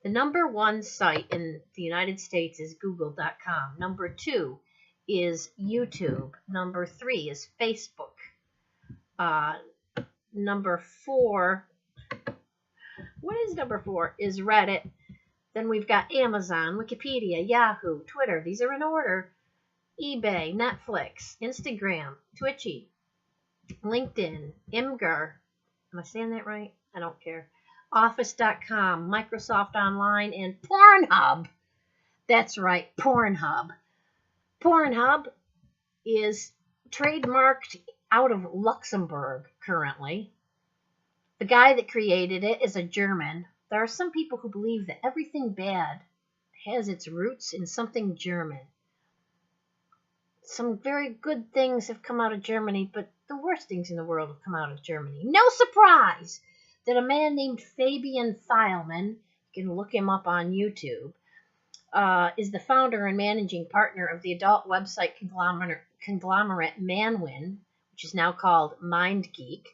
The number one site in the United States is Google.com. Number 2 is YouTube. Number 3 is Facebook. Number 4, what is number 4? Is Reddit. Then we've got Amazon, Wikipedia, Yahoo, Twitter. These are in order. eBay, Netflix, Instagram, Twitchy, LinkedIn, Imgur. Am I saying that right? I don't care. Office.com, Microsoft Online, and Pornhub. That's right, Pornhub. Pornhub is trademarked out of Luxembourg currently. The guy that created it is a German. There are some people who believe that everything bad has its roots in something German. Some very good things have come out of Germany, but the worst things in the world have come out of Germany. No surprise that a man named Fabian Thylmann, you can look him up on YouTube, is the founder and managing partner of the adult website conglomerate Manwin, which is now called MindGeek,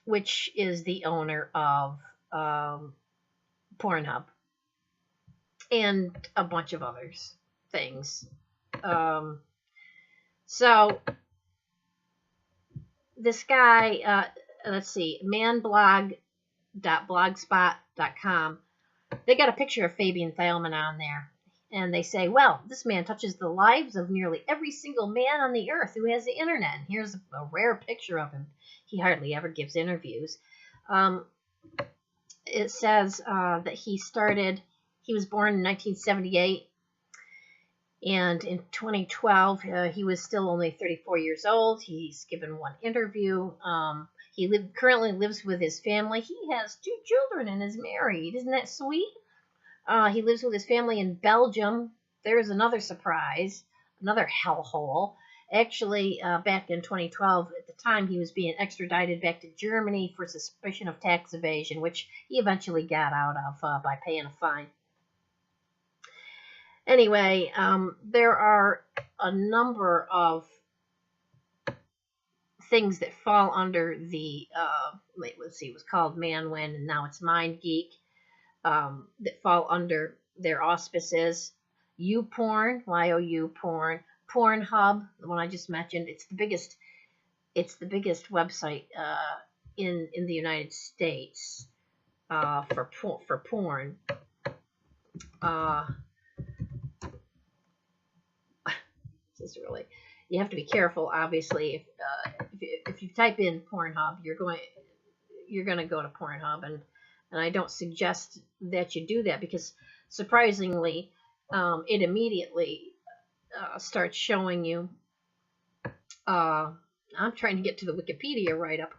which is the owner of Pornhub and a bunch of other things. So this guy, let's see, manblog.blogspot.com, they got a picture of Fabian Thylmann on there. And they say, well, this man touches the lives of nearly every single man on the earth who has the internet. And here's a rare picture of him. He hardly ever gives interviews. It says that he was born in 1978. And in 2012, he was still only 34 years old. He's given one interview. He currently lives with his family. He has 2 children and is married. Isn't that sweet? He lives with his family in Belgium. There's another surprise, another hellhole. Actually, back in 2012, at the time, he was being extradited back to Germany for suspicion of tax evasion, which he eventually got out of by paying a fine. Anyway, there are a number of things that fall under the, let's see, it was called Manwin, and now it's MindGeek, that fall under their auspices. YouPorn, Y-O-U porn, Pornhub, the one I just mentioned. It's the biggest website in the United States for porn. This is really, you have to be careful. Obviously, if you type in Pornhub, you're going to go to Pornhub, and I don't suggest that you do that, because surprisingly, it immediately starts showing you. I'm trying to get to the Wikipedia write-up.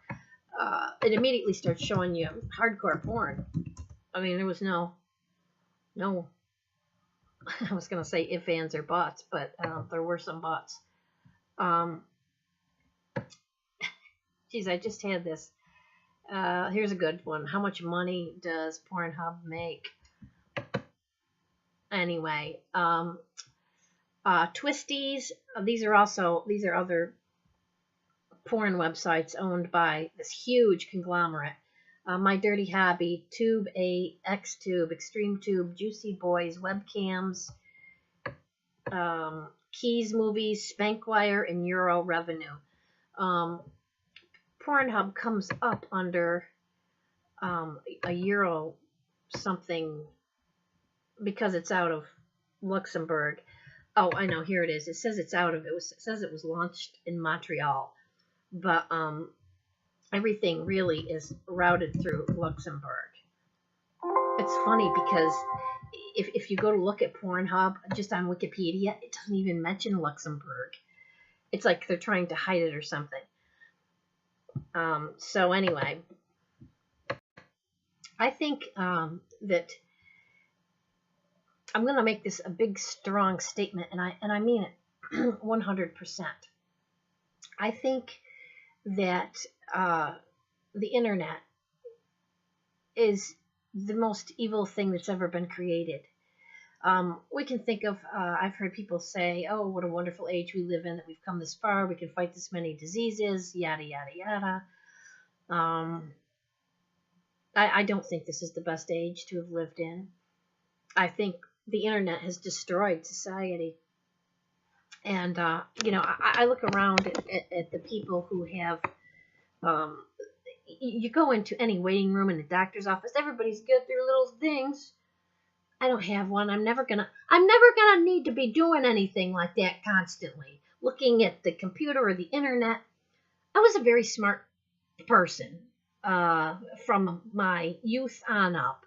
It immediately starts showing you hardcore porn. I mean, there was no. I was going to say if, ands, or buts, but there were some buts. Geez, I just had this. Here's a good one. How much money does Pornhub make? Anyway, Twisties. These are other porn websites owned by this huge conglomerate. My Dirty Hobby, Tube 8, Xtube, Extreme Tube, Juicy Boys, Webcams, Keys Movies, Spankwire, and Euro Revenue. Pornhub comes up under a Euro something because it's out of Luxembourg. Oh, I know. Here it is. It says it says it was launched in Montreal, but everything really is routed through Luxembourg. It's funny because if you go to look at Pornhub just on Wikipedia, it doesn't even mention Luxembourg. It's like they're trying to hide it or something. So anyway, I think that I'm going to make this a big, strong statement, and I mean it 100%. I think that the internet is the most evil thing that's ever been created. We can think of, I've heard people say, oh, what a wonderful age we live in, that we've come this far, we can fight this many diseases, yada, yada, yada. I don't think this is the best age to have lived in. I think the internet has destroyed society. And, I look around at the people who have, um, you go into any waiting room in the doctor's office, everybody's got their little things. I don't have one. I'm never gonna need to be doing anything like that constantly. Looking at the computer or the internet. I was a very smart person from my youth on up.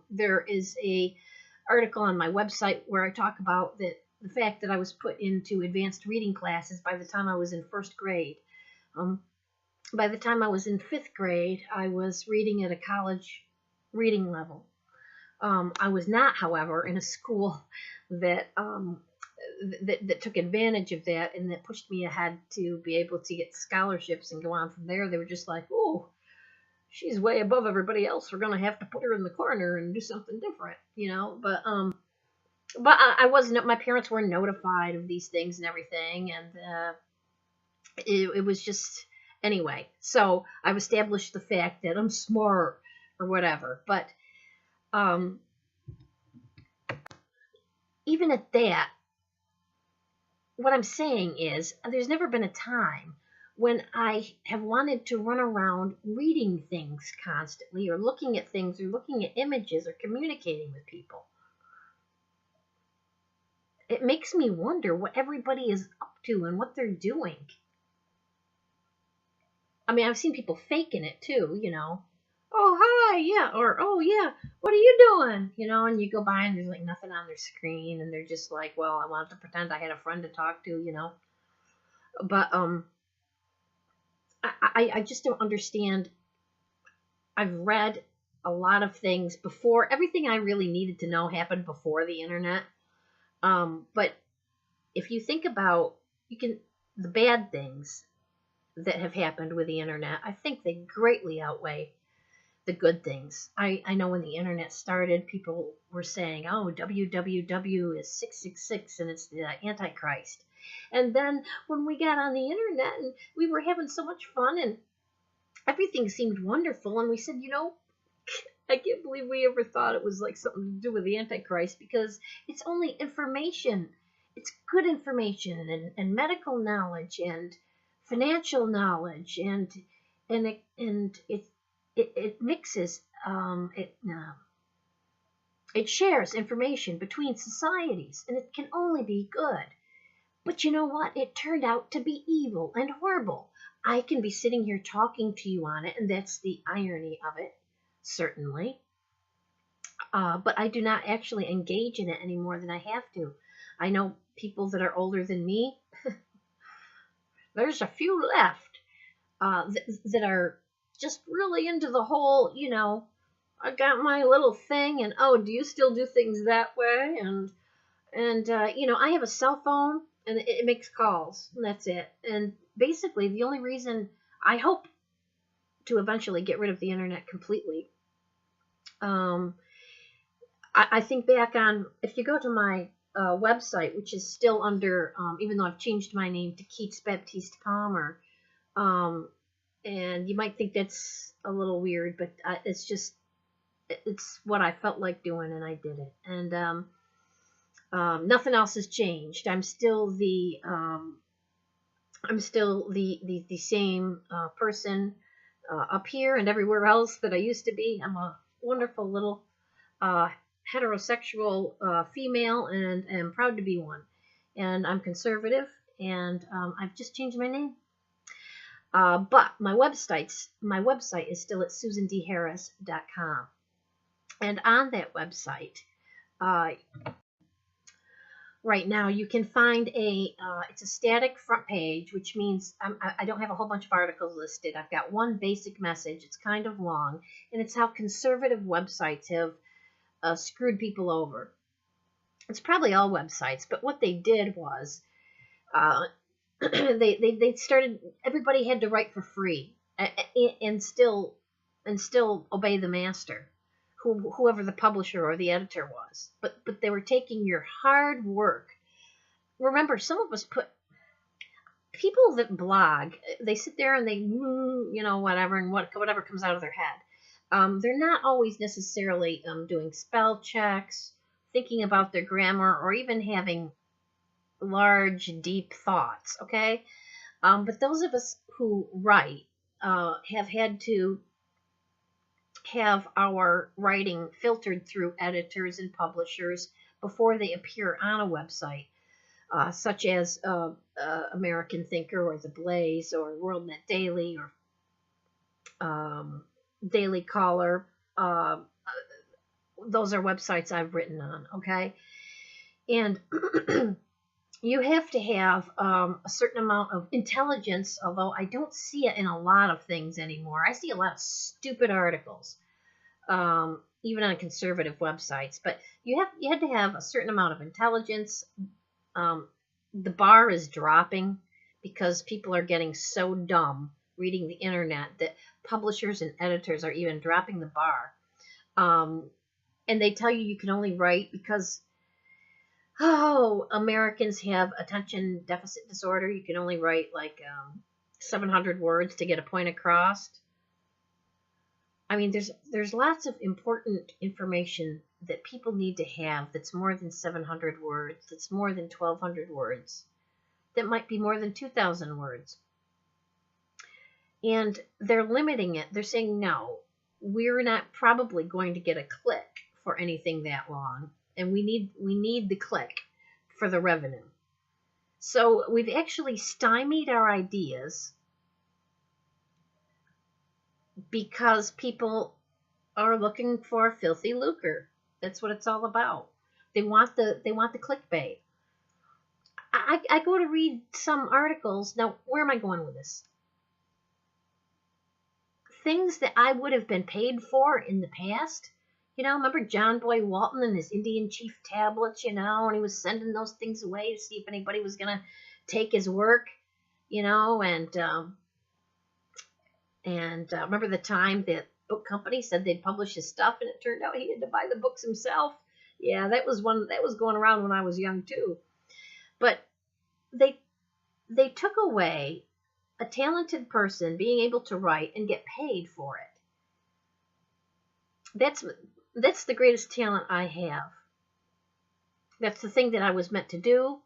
There is a article on my website where I talk about the fact that I was put into advanced reading classes by the time I was in first grade. By the time I was in fifth grade, I was reading at a college reading level. I was not, however, in a school that that took advantage of that and that pushed me ahead to be able to get scholarships and go on from there. They were just like, oh, she's way above everybody else. We're going to have to put her in the corner and do something different, But I wasn't. My parents were notified of these things and everything, and it was just anyway. So I've established the fact that I'm smart or whatever. But even at that, what I'm saying is there's never been a time when I have wanted to run around reading things constantly or looking at things or looking at images or communicating with people. It makes me wonder what everybody is up to and what they're doing. I mean, I've seen people faking it too, Oh, hi, yeah, or oh, yeah, what are you doing? And you go by and there's like nothing on their screen and they're just like, well, I wanted to pretend I had a friend to talk to, But I just don't understand. I've read a lot of things before. Everything I really needed to know happened before the internet. But if you think about the bad things that have happened with the internet, I think they greatly outweigh the good things. I know when the internet started, people were saying, oh, www is 666 and it's the Antichrist. And then when we got on the internet and we were having so much fun and everything seemed wonderful, and we said, I can't believe we ever thought it was like something to do with the Antichrist, because it's only information. It's good information and medical knowledge and financial knowledge and it mixes it shares information between societies, and it can only be good. But you know what? It turned out to be evil and horrible. I can be sitting here talking to you on it, and that's the irony of it, certainly. But I do not actually engage in it any more than I have to. I know people that are older than me. There's a few left that are just really into the whole, I got my little thing, and oh, do you still do things that way? And I have a cell phone, and it makes calls, and that's it. And basically, the only reason I hope to eventually get rid of the internet completely. I think back on, if you go to my website, which is still under, even though I've changed my name to Keats Baptiste Palmer, and you might think that's a little weird, but it's what I felt like doing, and I did it. And nothing else has changed. I'm still the same person up here and everywhere else that I used to be. I'm a wonderful little heterosexual female, and am proud to be one. And I'm conservative, and I've just changed my name. But my website is still at susandharris.com. And on that website, right now you can find it's a static front page, which means I don't have a whole bunch of articles listed. I've got one basic message. It's kind of long, and it's how conservative websites have screwed people over. It's probably all websites, but what they did was they started, everybody had to write for free and still obey the master, whoever the publisher or the editor was. But they were taking your hard work. Remember, some of us people that blog, they sit there and they whatever, and whatever comes out of their head. They're not always necessarily doing spell checks, thinking about their grammar, or even having large, deep thoughts, okay? But those of us who write have had to have our writing filtered through editors and publishers before they appear on a website, such as American Thinker or The Blaze or WorldNet Daily or Daily Caller. Those are websites I've written on, okay? And you have to have a certain amount of intelligence, although I don't see it in a lot of things anymore. I see a lot of stupid articles, even on conservative websites. But you had to have a certain amount of intelligence. The bar is dropping because people are getting so dumb reading the internet that publishers and editors are even dropping the bar. And they tell you can only write because, Americans have attention deficit disorder. You can only write like 700 words to get a point across. I mean, there's lots of important information that people need to have that's more than 700 words, that's more than 1,200 words, that might be more than 2,000 words. And they're limiting it. They're saying, no, we're not probably going to get a click for anything that long. And we need the click for the revenue. So we've actually stymied our ideas because people are looking for filthy lucre. That's what it's all about. They want the clickbait. I go to read some articles. Now, where am I going with this? Things that I would have been paid for in the past. You know, remember John Boy Walton and his Indian Chief tablets, you know, and he was sending those things away to see if anybody was going to take his work, you know, and remember the time that book company said they'd publish his stuff and it turned out he had to buy the books himself. Yeah, that was going around when I was young too. But they took away a talented person being able to write and get paid for it. That's the greatest talent I have. That's the thing that I was meant to do,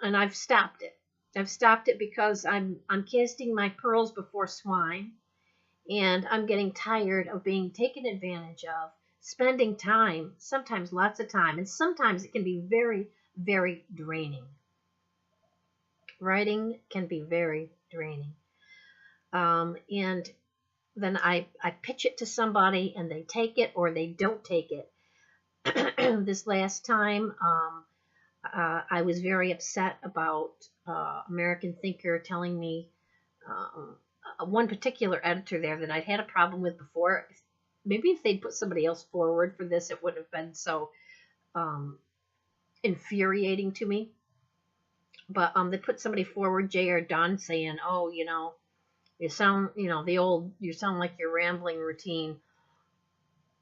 and I've stopped it. I've stopped it because I'm casting my pearls before swine, and I'm getting tired of being taken advantage of, spending time, sometimes lots of time, and sometimes it can be very, very draining. Writing can be very draining. And then I pitch it to somebody and they take it or they don't take it. This last time, I was very upset about American Thinker telling me, one particular editor there that I'd had a problem with before. Maybe if they'd put somebody else forward for this, it wouldn't have been so infuriating to me. But they put somebody forward, J.R. Dunn, saying, "Oh, you know, you sound like your rambling routine,"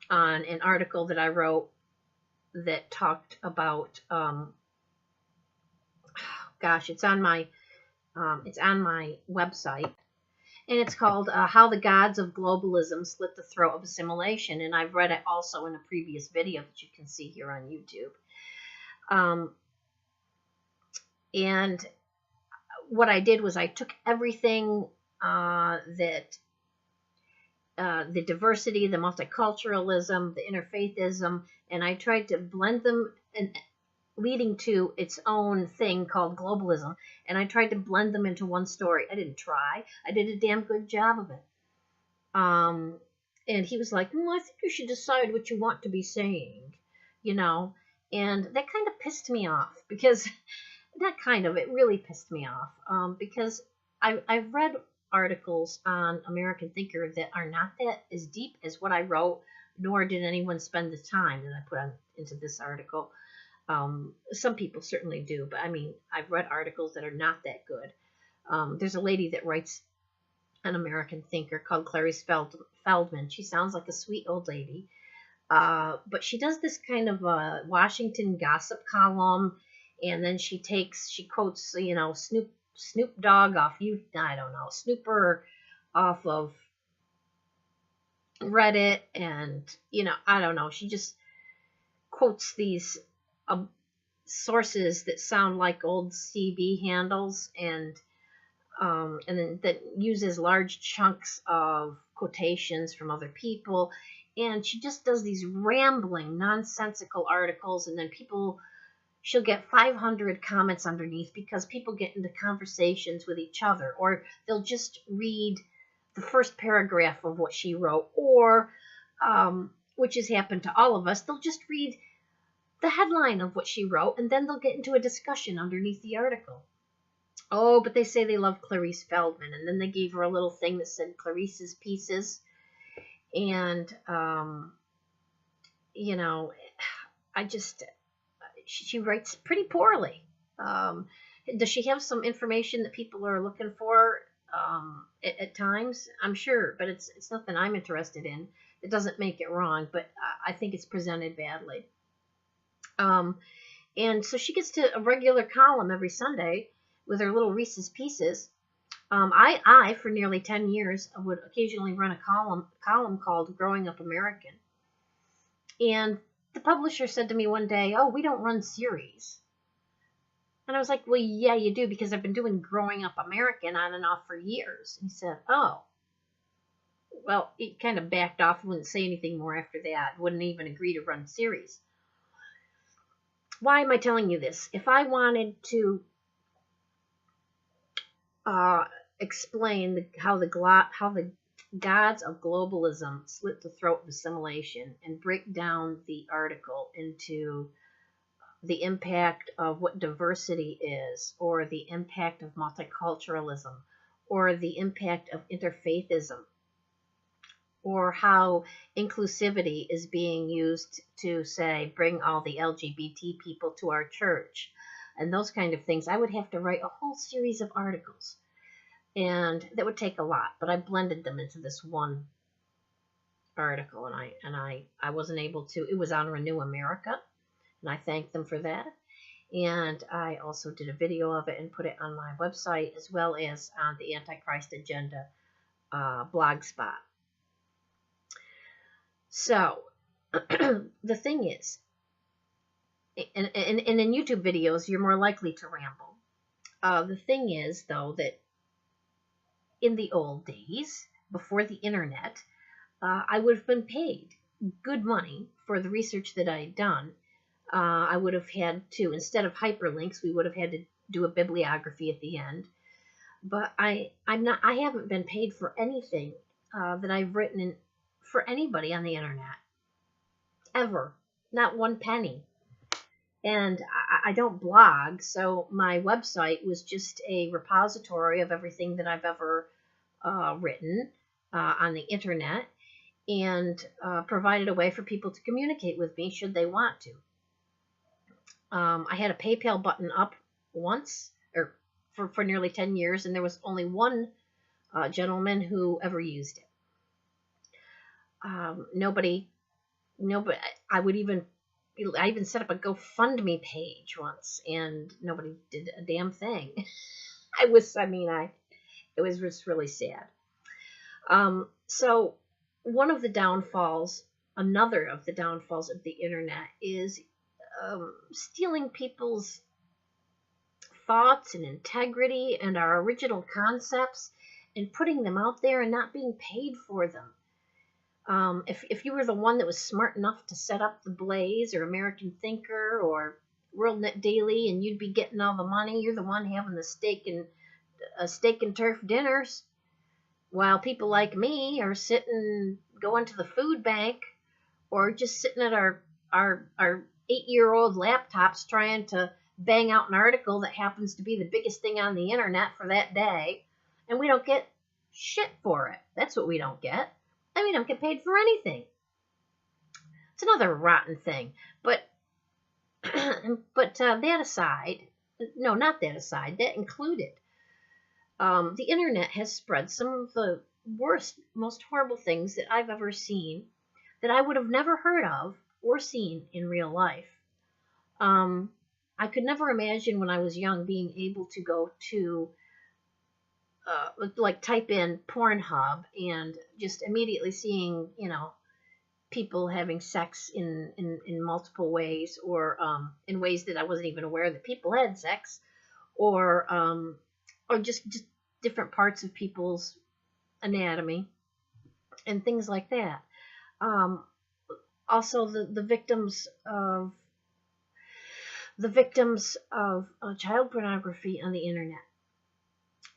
on an article that I wrote that talked about, it's on my website, and it's called "How the Gods of Globalism Slit the Throat of Assimilation," and I've read it also in a previous video that you can see here on YouTube. And what I did was I took everything that the diversity, the multiculturalism, the interfaithism, and I tried to blend them, and leading to its own thing called globalism, and I tried to blend them into one story. I didn't try. I did a damn good job of it. And he was like, "I think you should decide what you want to be saying," you know, and that kind of pissed me off because it really pissed me off, because I've read articles on American Thinker that are not that as deep as what I wrote, nor did anyone spend the time that I put into this article. Some people certainly do, but I mean, I've read articles that are not that good. There's a lady that writes an American Thinker called Clarice Feldman. She sounds like a sweet old lady, but she does this kind of Washington gossip column. And then she quotes, you know, Snoop Dogg off Snooper off of Reddit, and, I don't know. She just quotes these sources that sound like old CB handles, and then that uses large chunks of quotations from other people. And she just does these rambling, nonsensical articles, and then she'll get 500 comments underneath because people get into conversations with each other, or they'll just read the first paragraph of what she wrote, or, which has happened to all of us, they'll just read the headline of what she wrote, and then they'll get into a discussion underneath the article. Oh, but they say they love Clarice Feldman, and then they gave her a little thing that said Clarice's Pieces, and, she writes pretty poorly. Does she have some information that people are looking for at times? I'm sure, but it's nothing I'm interested in. It doesn't make it wrong, but I think it's presented badly. And so she gets to a regular column every Sunday with her little Reese's Pieces. I for nearly 10 years, would occasionally run a column called Growing Up American. And the publisher said to me one day, "Oh, we don't run series." And I was like, "Well, yeah, you do, because I've been doing Growing Up American on and off for years." And he said, "Oh." Well, he kind of backed off, wouldn't say anything more after that, wouldn't even agree to run series. Why am I telling you this? If I wanted to explain how the gods of globalism slit the throat of assimilation, and break down the article into the impact of what diversity is, or the impact of multiculturalism, or the impact of interfaithism, or how inclusivity is being used to, say, bring all the LGBT people to our church, and those kind of things, I would have to write a whole series of articles. And that would take a lot, but I blended them into this one article, and I wasn't able to. It was on Renew America, and I thanked them for that. And I also did a video of it and put it on my website, as well as on the Antichrist Agenda blog spot. So the thing is, and in YouTube videos, you're more likely to ramble. The thing is, though, that in the old days, before the internet, I would have been paid good money for the research that I had done. I would have had to, instead of hyperlinks, we would have had to do a bibliography at the end. But I haven't been paid for anything that I've written for anybody on the internet. Ever. Not one penny. And I don't blog, so my website was just a repository of everything that I've ever written on the internet, and provided a way for people to communicate with me should they want to. I had a PayPal button up once, or for nearly 10 years, and there was only one gentleman who ever used it. Nobody. I even set up a GoFundMe page once, and nobody did a damn thing. It was just really sad. So another of the downfalls of the internet is stealing people's thoughts and integrity and our original concepts, and putting them out there and not being paid for them. If you were the one that was smart enough to set up the Blaze or American Thinker or WorldNet Daily, and you'd be getting all the money, you're the one having the steak and turf dinners, while people like me are going to the food bank, or just sitting at our 8-year-old laptops trying to bang out an article that happens to be the biggest thing on the internet for that day, and we don't get shit for it. That's what we don't get. And we don't get paid for anything. It's another rotten thing. But that aside, no, not that aside, that included, the internet has spread some of the worst, most horrible things that I've ever seen, that I would have never heard of or seen in real life. I could never imagine when I was young being able to go to like type in Pornhub and just immediately seeing, people having sex in multiple ways, or in ways that I wasn't even aware that people had sex, or just different parts of people's anatomy and things like that. Um, Also, the victims of child pornography on the internet.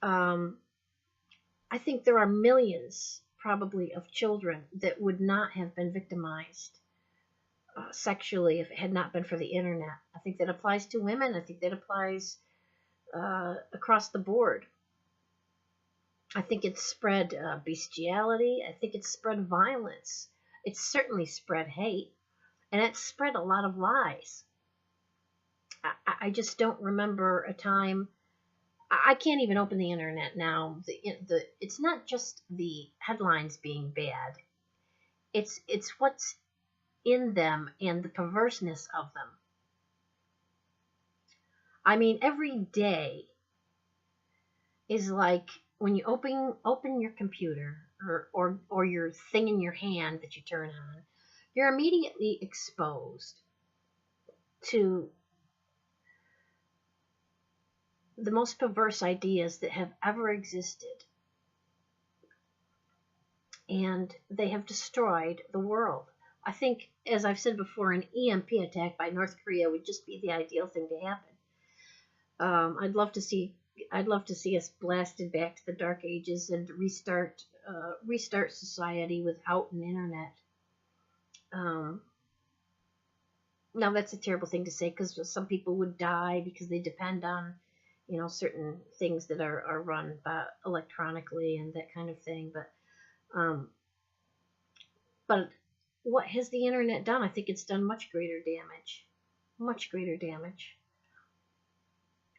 I think there are millions, probably, of children that would not have been victimized sexually if it had not been for the internet. I think that applies to women. I think that applies across the board. I think it's spread bestiality. I think it's spread violence. It's certainly spread hate. And it's spread a lot of lies. I just don't remember a time. I can't even open the internet now. It's not just the headlines being bad. It's what's in them and the perverseness of them. I mean, every day is like when you open your computer or your thing in your hand that you turn on, you're immediately exposed to the most perverse ideas that have ever existed. And they have destroyed the world. I think, as I've said before, an EMP attack by North Korea would just be the ideal thing to happen. I'd love to see us blasted back to the Dark Ages and restart society without an internet. Now that's a terrible thing to say, because some people would die because they depend on, certain things that are run by electronically and that kind of thing. But what has the internet done? I think it's done much greater damage.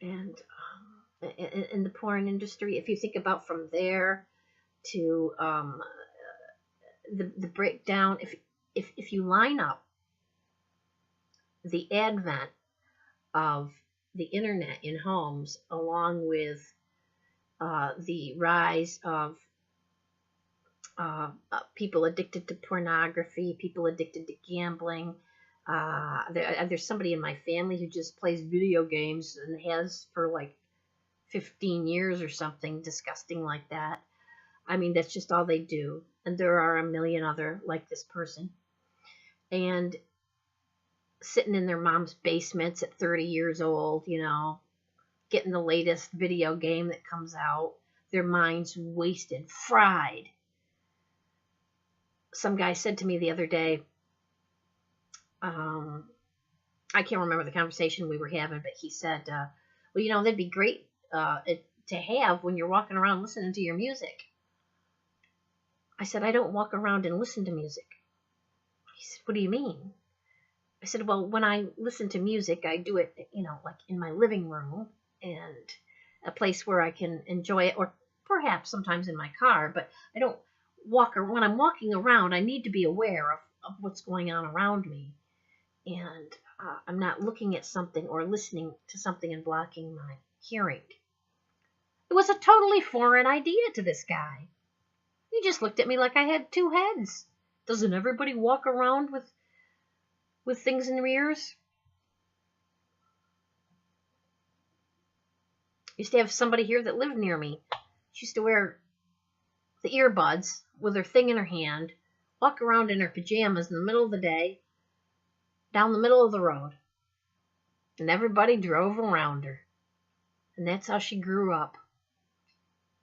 And in the porn industry, if you think about from there to the breakdown, if you line up the advent of the internet in homes along with the rise of people addicted to pornography, people addicted to gambling. There's somebody in my family who just plays video games and has for like 15 years or something disgusting like that. I mean, that's just all they do. And there are a million other like this person. And sitting in their mom's basements at 30 years old, getting the latest video game that comes out, their minds wasted, fried. Some guy said to me the other day, I can't remember the conversation we were having, but he said, well, that'd be great to have when you're walking around listening to your music. I said, I don't walk around and listen to music. He said, what do you mean? I said, well, when I listen to music, I do it, like in my living room and a place where I can enjoy it, or perhaps sometimes in my car, but I don't when I'm walking around, I need to be aware of what's going on around me. And I'm not looking at something or listening to something and blocking my hearing. It was a totally foreign idea to this guy. He just looked at me like I had two heads. Doesn't everybody walk around with things in their ears? Used to have somebody here that lived near me. She used to wear the earbuds with her thing in her hand, walk around in her pajamas in the middle of the day, down the middle of the road. And everybody drove around her. And that's how she grew up.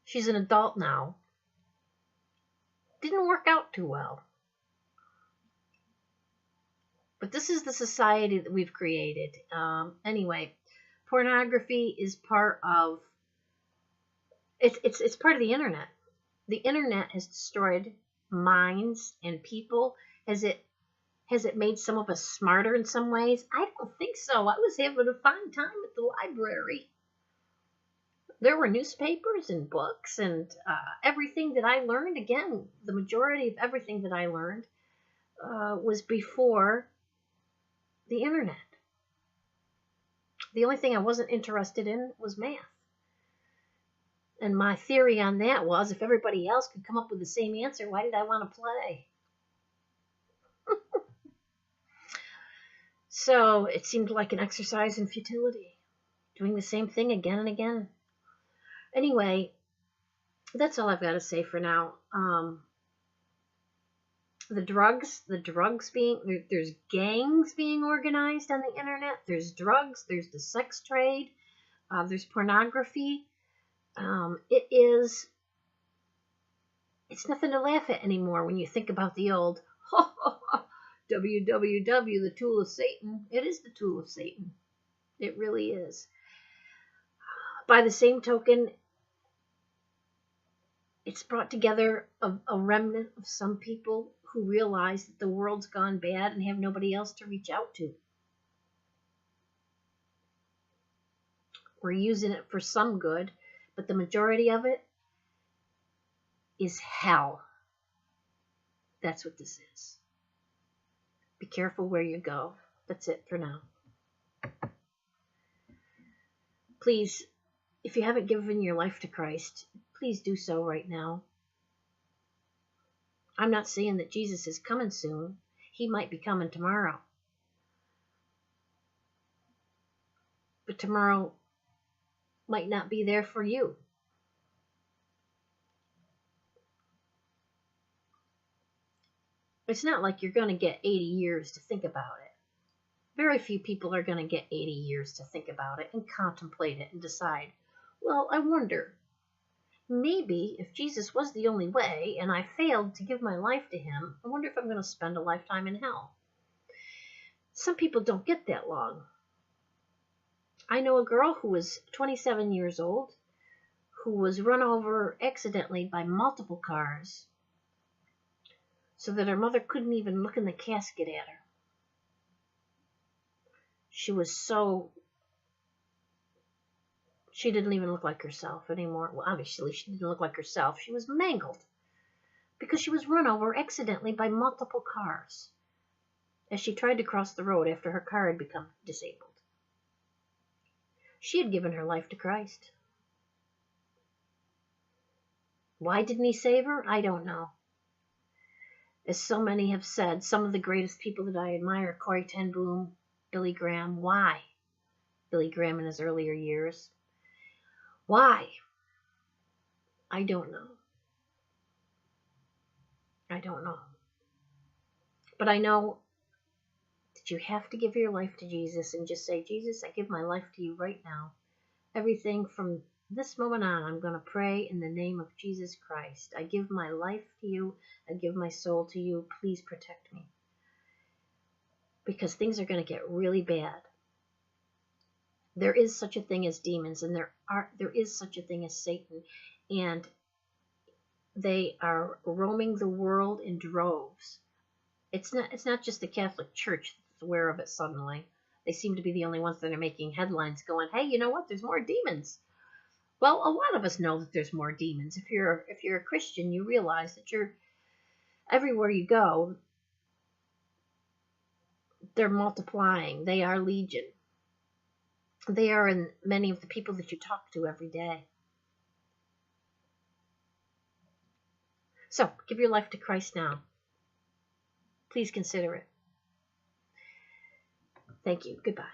She's an adult now. Didn't work out too well. But this is the society that we've created. Anyway, pornography is part of it's part of the internet. The internet has destroyed minds and people. Has it made some of us smarter in some ways? I don't think so. I was having a fine time at the library. There were newspapers and books and everything that I learned. Again, the majority of everything that I learned was before the internet. The only thing I wasn't interested in was math. And my theory on that was, if everybody else could come up with the same answer, why did I want to play? So it seemed like an exercise in futility, doing the same thing again and again. Anyway, that's all I've got to say for now. The drugs being, there's gangs being organized on the internet. There's drugs, there's the sex trade, there's pornography. It's nothing to laugh at anymore when you think about the old www, the tool of Satan. It is the tool of Satan. It really is. By the same token, it's brought together a remnant of some people who realize that the world's gone bad and have nobody else to reach out to. We're using it for some good, but the majority of it is hell. That's what this is. Be careful where you go. That's it for now. Please, if you haven't given your life to Christ, please do so right now. I'm not saying that Jesus is coming soon. He might be coming tomorrow. But tomorrow might not be there for you. It's not like you're going to get 80 years to think about it. Very few people are going to get 80 years to think about it and contemplate it and decide, well, I wonder, maybe if Jesus was the only way and I failed to give my life to him, I wonder if I'm going to spend a lifetime in hell. Some people don't get that long. I know a girl who was 27 years old who was run over accidentally by multiple cars so that her mother couldn't even look in the casket at her. She didn't even look like herself anymore. Well, obviously, she didn't look like herself. She was mangled because she was run over accidentally by multiple cars as she tried to cross the road after her car had become disabled. She had given her life to Christ. Why didn't he save her? I don't know. As so many have said, some of the greatest people that I admire, Corrie ten Boom, Billy Graham. Why? Billy Graham in his earlier years. Why? I don't know. I don't know. But I know that you have to give your life to Jesus and just say, Jesus, I give my life to you right now. Everything from this moment on, I'm going to pray in the name of Jesus Christ. I give my life to you. I give my soul to you. Please protect me. Because things are going to get really bad. There is such a thing as demons, and there is such a thing as Satan, and they are roaming the world in droves. It's not just the Catholic Church that's aware of it suddenly. They seem to be the only ones that are making headlines going, hey, you know what? There's more demons. Well, a lot of us know that there's more demons. If you're a Christian, you realize that you're everywhere you go, they're multiplying. They are legion. They are in many of the people that you talk to every day. So, give your life to Christ now. Please consider it. Thank you. Goodbye.